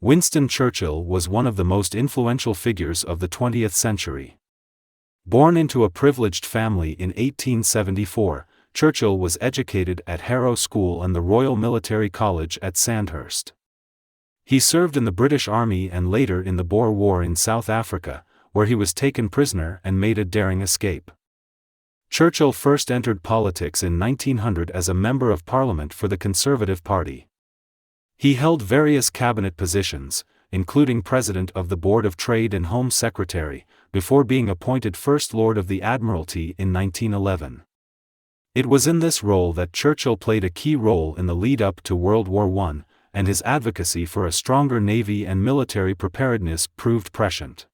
Winston Churchill was one of the most influential figures of the 20th century. Born into a privileged family in 1874, Churchill was educated at Harrow School and the Royal Military College at Sandhurst. He served in the British Army and later in the Boer War in South Africa, where he was taken prisoner and made a daring escape. Churchill first entered politics in 1900 as a Member of Parliament for the Conservative Party. He held various cabinet positions, including President of the Board of Trade and Home Secretary, before being appointed First Lord of the Admiralty in 1911. It was in this role that Churchill played a key role in the lead-up to World War I, and his advocacy for a stronger navy and military preparedness proved prescient.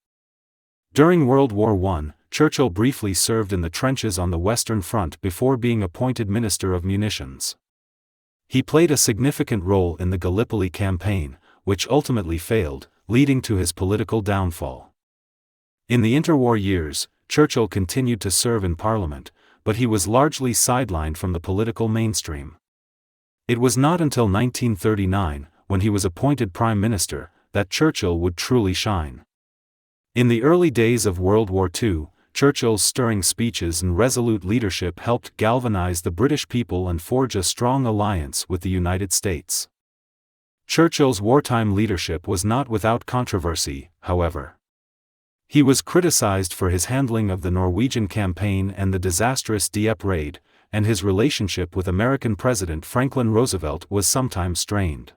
During World War I, Churchill briefly served in the trenches on the Western Front before being appointed Minister of Munitions. He played a significant role in the Gallipoli campaign, which ultimately failed, leading to his political downfall. In the interwar years, Churchill continued to serve in Parliament, but he was largely sidelined from the political mainstream. It was not until 1939, when he was appointed Prime Minister, that Churchill would truly shine. In the early days of World War II, Churchill's stirring speeches and resolute leadership helped galvanize the British people and forge a strong alliance with the United States. Churchill's wartime leadership was not without controversy, however. He was criticized for his handling of the Norwegian campaign and the disastrous Dieppe raid, and his relationship with American President Franklin Roosevelt was sometimes strained.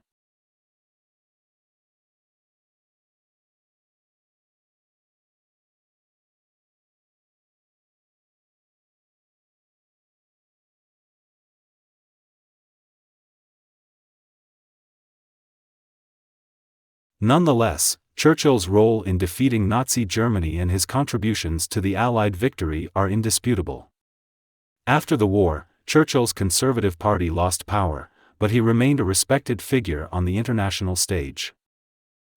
Nonetheless, Churchill's role in defeating Nazi Germany and his contributions to the Allied victory are indisputable. After the war, Churchill's Conservative Party lost power, but he remained a respected figure on the international stage.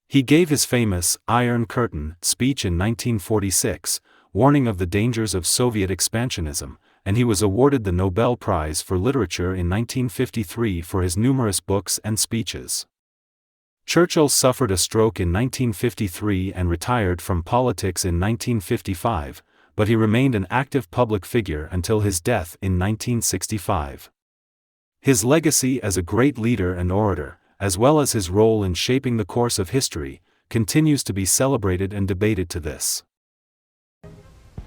He gave his famous Iron Curtain speech in 1946, warning of the dangers of Soviet expansionism, and he was awarded the Nobel Prize for Literature in 1953 for his numerous books and speeches. Churchill suffered a stroke in 1953 and retired from politics in 1955, but he remained an active public figure until his death in 1965. His legacy as a great leader and orator, as well as his role in shaping the course of history, continues to be celebrated and debated to this. It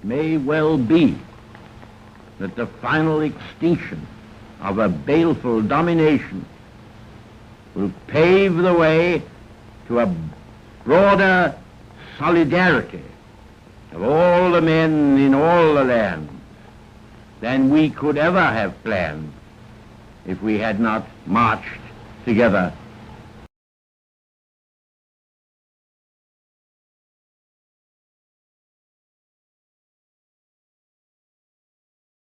may well be that the final extinction of a baleful domination will pave the way to a broader solidarity of all the men in all the lands than we could ever have planned if we had not marched together